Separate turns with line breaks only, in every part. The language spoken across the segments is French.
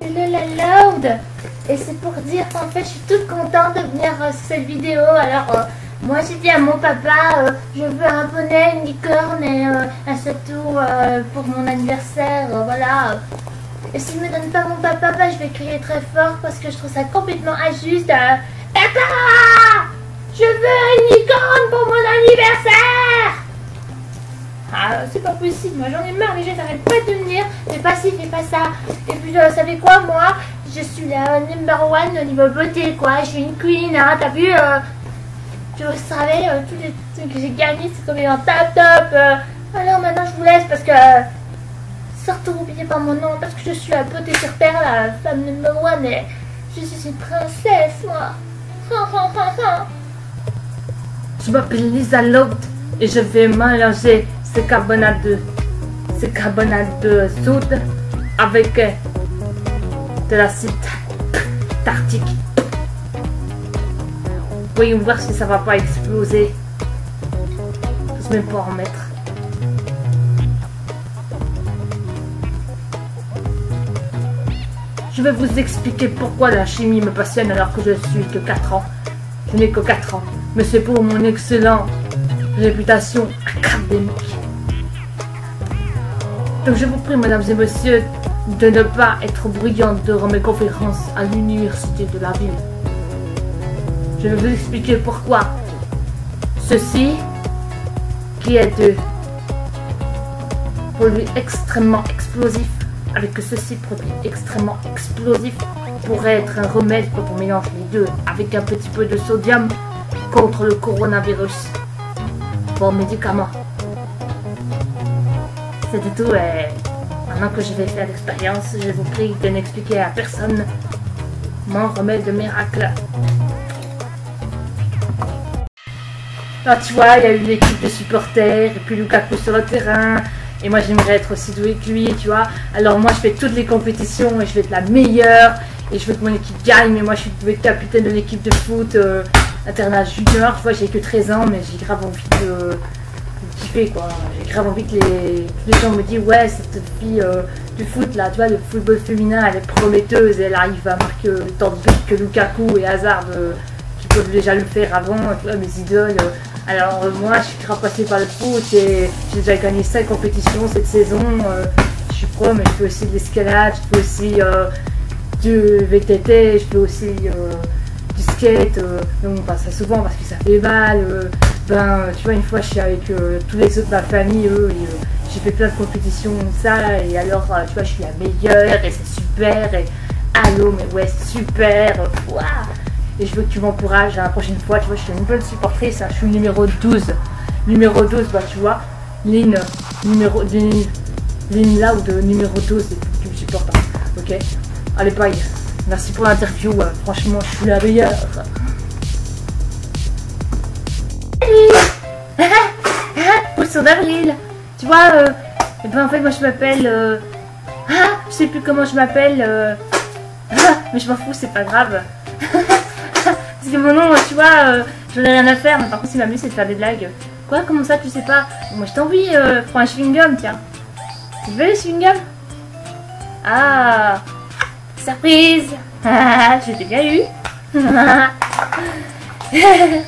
c'est Lola Loud. Et c'est pour dire qu'en fait je suis toute contente de venir sur cette vidéo. Alors moi j'ai dit à mon papa, je veux un poney, une licorne et un surtout pour mon anniversaire, voilà. Et s'il me donne pas mon papa, bah, je vais crier très fort parce que je trouve ça complètement injuste. Papa, je veux une licorne pour mon anniversaire. Ah, c'est pas possible, moi j'en ai marre, les gens n'arrêtent pas de venir, fais pas ci, fais pas ça. Et puis, vous savez quoi, moi, je suis la number one au niveau beauté, quoi. Je suis une queen, hein, t'as vu, tu savais, tous les trucs que j'ai gagnés, c'est comme en top. Alors maintenant, je vous laisse parce que, surtout, n'oubliez pas mon nom, parce que je suis la beauté sur terre, la femme number one, et je suis une princesse, moi.
Je m'appelle Lisa Loud et je vais mélanger ce carbonate de soude avec de l'acide tartique. Voyons voir si ça va pas exploser. Je sais même pas en mettre. Je vais vous expliquer pourquoi la chimie me passionne alors que je suis que 4 ans. Je n'ai que 4 ans, mais c'est pour mon excellente réputation académique. Donc je vous prie, mesdames et messieurs, de ne pas être bruyante durant mes conférences à l'université de la ville. Je vais vous expliquer pourquoi ceci, qui est de produit extrêmement explosif, avec ceci produit extrêmement explosif, pourrait être un remède quand on mélange les deux avec un petit peu de sodium contre le coronavirus. Bon médicament. C'est tout. Maintenant que je vais faire l'expérience, je vous prie de n'expliquer à personne mon remède de miracle. Ah, tu vois, il y a eu l'équipe de supporters et puis Lukaku sur le terrain. Et moi j'aimerais être aussi doué que lui, tu vois. Alors moi je fais toutes les compétitions et je vais être la meilleure. Et je veux que mon équipe gagne, mais moi je suis capitaine de l'équipe de foot internat junior. Tu vois, j'ai que 13 ans, mais j'ai grave envie de kiffer, quoi. J'ai grave envie que les gens me disent, ouais, cette fille du foot là, tu vois, le football féminin, elle est prometteuse, elle arrive à marquer autant de buts que Lukaku et Hazard qui peuvent déjà le faire avant, tu vois, mes idoles. Alors moi je suis grave passée par le foot et j'ai déjà gagné 5 compétitions cette saison. Je suis pro, mais je fais aussi de l'escalade, je fais aussi du VTT, je fais aussi du skate, donc pas ça souvent parce que ça fait mal. Tu vois, une fois je suis avec tous les autres de ma famille, j'ai fait plein de compétitions ça, et alors tu vois je suis la meilleure et c'est super, et allô mais ouais c'est super, waouh. Et je veux que tu m'encourages à la prochaine fois, tu vois, je suis une bonne supportrice, hein, je suis numéro 12. Numéro 12, bah tu vois, Lynn là ou de numéro 12, tu me supportes, hein, ok. Allez bye, merci pour l'interview, franchement je suis la meilleure. Poisson d'avril, tu vois, et ben en fait moi je m'appelle, je sais plus comment je m'appelle, mais je m'en fous, c'est pas grave. Parce que mon nom, tu vois, j'en ai rien à faire, mais par contre, ce qui m'amuse, c'est de faire des blagues. Quoi? Comment ça, tu sais pas? Moi, je t'envie, prends un chewing-gum, tiens. Tu veux le chewing-gum? Ah! Surprise! Je t'ai bien eu!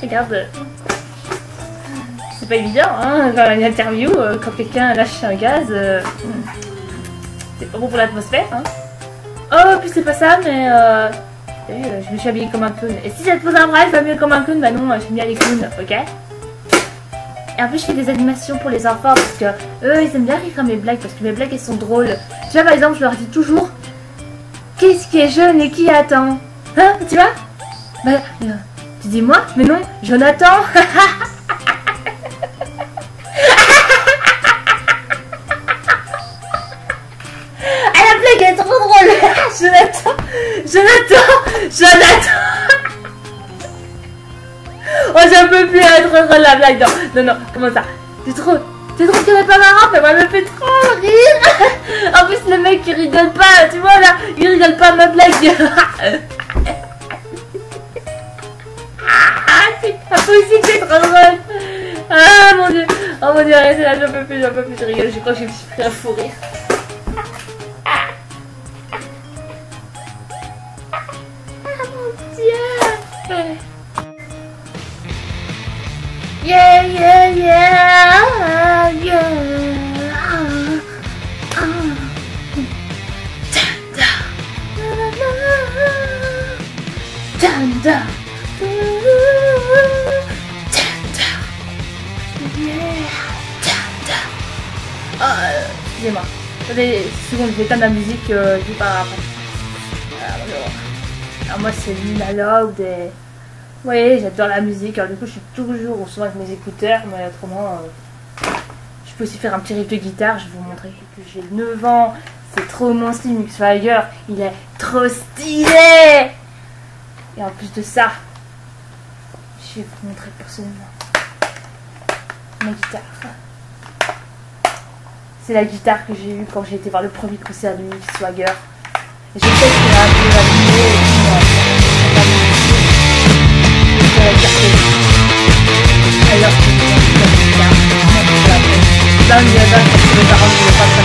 Regarde. C'est pas évident, hein, dans une interview, quand quelqu'un lâche un gaz, c'est pas bon pour l'atmosphère, hein. Oh, puis c'est pas ça, mais je me suis habillée comme un clown. Et si ça te pose un bras, pas mieux comme un clown, bah non, j'aime bien les clowns, ok? Et en plus, je fais des animations pour les enfants parce que eux, ils aiment bien rire à mes blagues parce que mes blagues, elles sont drôles. Tu vois, par exemple, je leur dis toujours, qu'est-ce qui est jeune et qui attend? Hein, tu vois? Bah, tu dis moi? Mais non, Jonathan! Elle est trop drôle. Jonathan. Oh, j'en peux plus être heureux la blague. Non, comment ça? C'est trop qu'elle est pas marrante, mais moi elle me fait trop rire. En plus le mec il rigole pas, tu vois là, il rigole pas à ma blague. C'est pas possible, c'est trop drôle. Ah mon dieu, oh mon dieu, arrêtez là, j'en peux plus, je rigole, je crois que je me suis pris un fou rire.
Yeah, yeah, yeah, yeah.
Tanda. Excusez-moi. Attendez, seconde, je vais éteindre la musique du par après. Alors moi c'est Lina Loud et... Vous voyez, j'adore la musique. Alors du coup je suis toujours souvent avec mes écouteurs, mais autrement je peux aussi faire un petit riff de guitare. Je vais vous montrer que j'ai 9 ans. C'est trop mon style, Mixfire. Il est trop stylé. Et en plus de ça, je vais vous montrer personnellement ma guitare. C'est la guitare que j'ai eue quand j'ai été voir le premier concert de Mick Swagger. Et je sais qu'il y a un peu abîmé et puis alors que je la guitare, là, il y a parce que mes parents ne voulaient pas faire.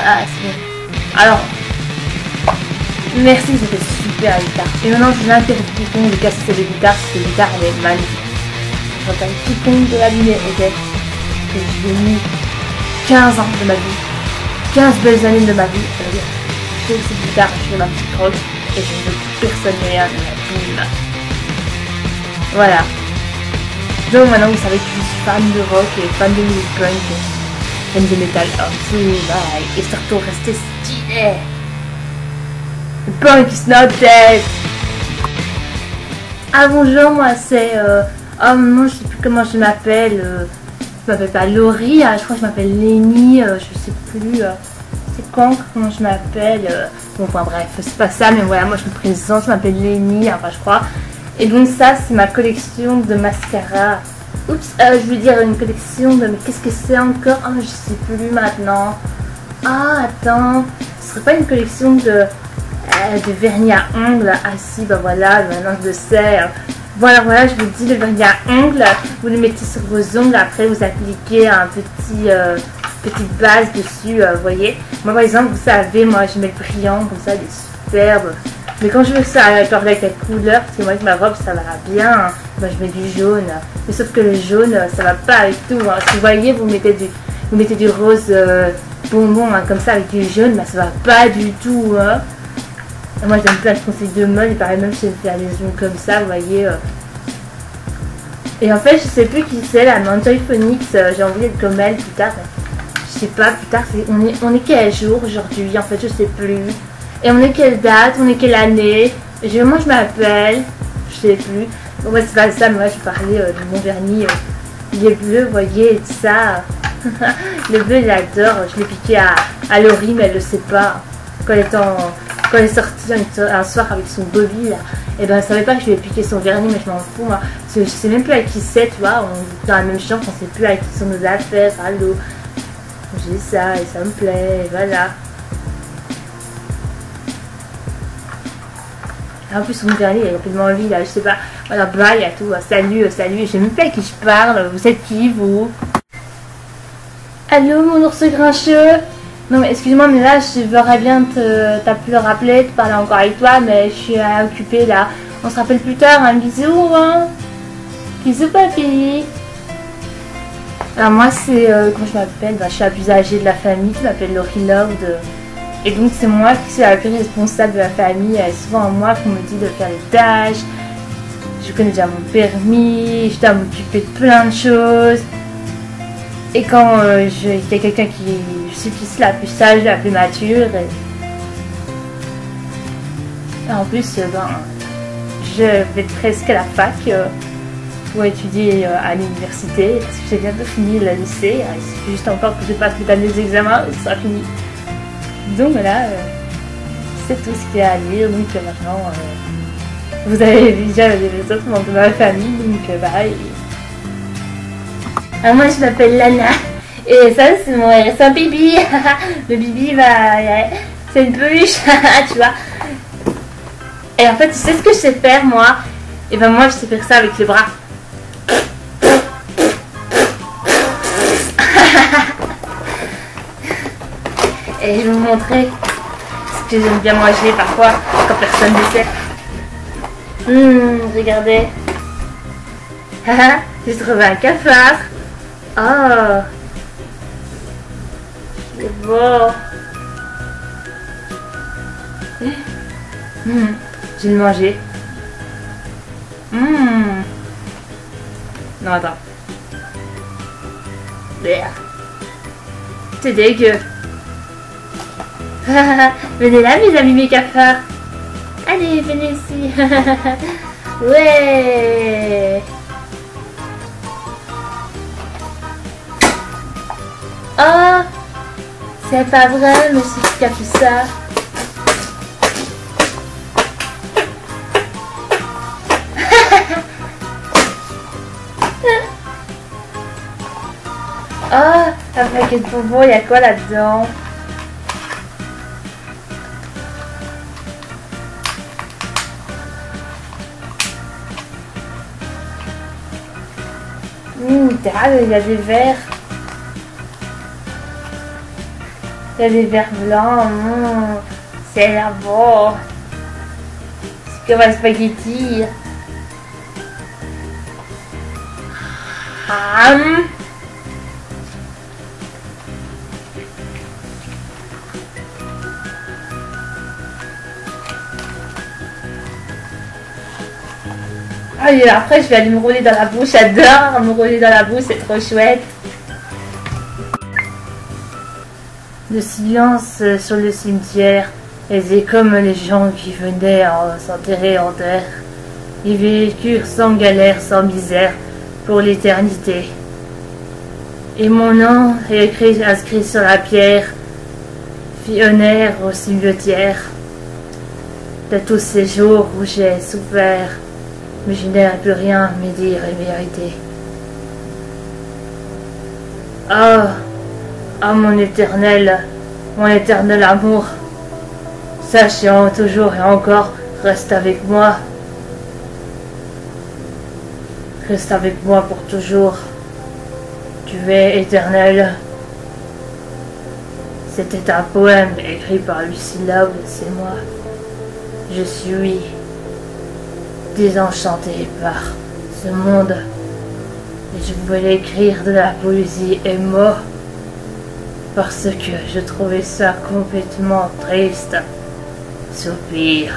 Ah, c'est bon. Alors, merci, c'était super la guitare. Et maintenant, je l'interdis de casser cette guitare, parce que la guitare, elle est magnifique. J'entends quiconque de l'abîmer, ok. Que j'ai mis 15 ans de ma vie, 15 belles années de ma vie. Ça veut dire, je fais cette guitare, je fais ma petite rock, et je ne veux plus personne rien de la boum. Voilà. Donc maintenant, vous savez que je suis fan de rock et fan de musique punk. Fan de métal, oh, bye. Et surtout rester stylé. The punk is not dead. Ah bonjour, moi c'est oh non, je sais plus comment je m'appelle. Je m'appelle pas Laurie, je crois que je m'appelle Lénie, je sais plus. C'est comment je m'appelle. Bon enfin bref, c'est pas ça, mais voilà, moi je me présente, je m'appelle Lénie, enfin je crois. Et donc ça c'est ma collection de mascara. Oups, je veux dire une collection de... Mais qu'est-ce que c'est encore? Oh, je sais plus maintenant. Ah, attends. Ce serait pas une collection de vernis à ongles? Ah si, bah voilà, maintenant je le sais. Voilà, je vous dis, le vernis à ongles, vous le mettez sur vos ongles, après vous appliquez un petite base dessus, vous voyez. Moi par exemple, vous savez, moi je mets le brillant, comme ça, il est superbe. Mais quand je veux ça accorder avec la couleur, parce que moi avec ma robe ça va bien, moi je mets du jaune. Mais sauf que le jaune ça va pas avec tout. Hein. Si vous voyez, vous mettez du rose bonbon hein, comme ça avec du jaune, bah, ça va pas du tout. Hein. Moi j'aime plein de conseils de mode, il paraît même que je vais faire des ongles comme ça, vous voyez. Et en fait je sais plus qui c'est là, mais Enjoy Phonics, j'ai envie d'être comme elle plus tard. Je sais pas, plus tard, on est quel jour aujourd'hui, en fait je sais plus. Et on est quelle date, on est quelle année, moi je m'appelle, je sais plus. Bon moi c'est pas ça, mais moi je parlais de mon vernis, il est bleu, vous voyez, et tout ça. Le bleu il adore, je l'ai piqué à Laurie, mais elle le sait pas. Quand elle est sortie un soir avec son Bobby là, et ben elle savait pas que je lui ai piqué son vernis, mais je m'en fous moi. Parce que je sais même plus à qui c'est, tu vois, on est dans la même chambre, on sait plus à qui sont nos affaires, allô. J'ai ça et ça me plaît, et voilà. En plus, mon vernis, il a complètement envie, là, je sais pas. Voilà, bye à tout. Salut, je sais même pas à qui je parle. Vous êtes qui, vous? Allô, mon ours grincheux? Non, mais excuse-moi, mais là, je verrais bien t'as pu le rappeler, te parler encore avec toi, mais je suis occupée, là. On se rappelle plus tard, un bisou, hein? Bisous, papy. Alors, moi, c'est, comment je m'appelle? Bah, je suis la plus âgée de la famille, je m'appelle Laurie Loud. Et donc c'est moi qui suis la plus responsable de la famille. C'est souvent moi qu'on me dit de faire les tâches. Je connais déjà mon permis, je dois m'occuper de plein de choses. Et quand il y a quelqu'un qui... Je suis plus la plus sage, la plus mature. Et en plus, ben, je vais presque à la fac pour étudier à l'université parce que j'ai bientôt fini le lycée. Il suffit juste encore que je passe mes derniers examens et ce sera fini. Donc voilà, c'est tout ce qu'il y a à lire. Donc maintenant, vous avez déjà les autres membres de ma famille. Donc pareil. Alors moi je m'appelle Lana et ça c'est un Bibi. Le Bibi c'est une peluche, tu vois. Et en fait tu sais ce que je sais faire moi? Et ben moi je sais faire ça avec les bras. Et je vais vous montrer ce que j'aime bien manger parfois quand personne ne sait. Regardez. J'ai trouvé un cafard. Oh, c'est beau. Je vais le manger. Non, attends. C'est dégueu. Venez là, mes amis, mes cafards. Allez, venez ici. Ouais. Oh, c'est pas vrai, mais c'est qui a fait ça. Oh, un paquet de bonbons, il y a quoi là-dedans? Il y a des verres. Il y a des verres blancs. C'est la beau. C'est comme un spaghetti. Et après je vais aller me rouler dans la bouche, j'adore me rouler dans la bouche, c'est trop chouette. Le silence sur le cimetière était comme les gens qui venaient s'enterrer en terre. Ils vécurent sans galère, sans misère, pour l'éternité. Et mon nom est inscrit sur la pierre, fit honneur au cimetière de tous ces jours où j'ai souffert. Mais je n'ai plus rien à me dire et mériter. Oh, mon éternel amour, sachant toujours et encore, reste avec moi. Reste avec moi pour toujours. Tu es éternel. C'était un poème écrit par Lucilla, c'est moi. Je suis désenchanté par ce monde et je voulais écrire de la poésie et mots parce que je trouvais ça complètement triste. Soupir.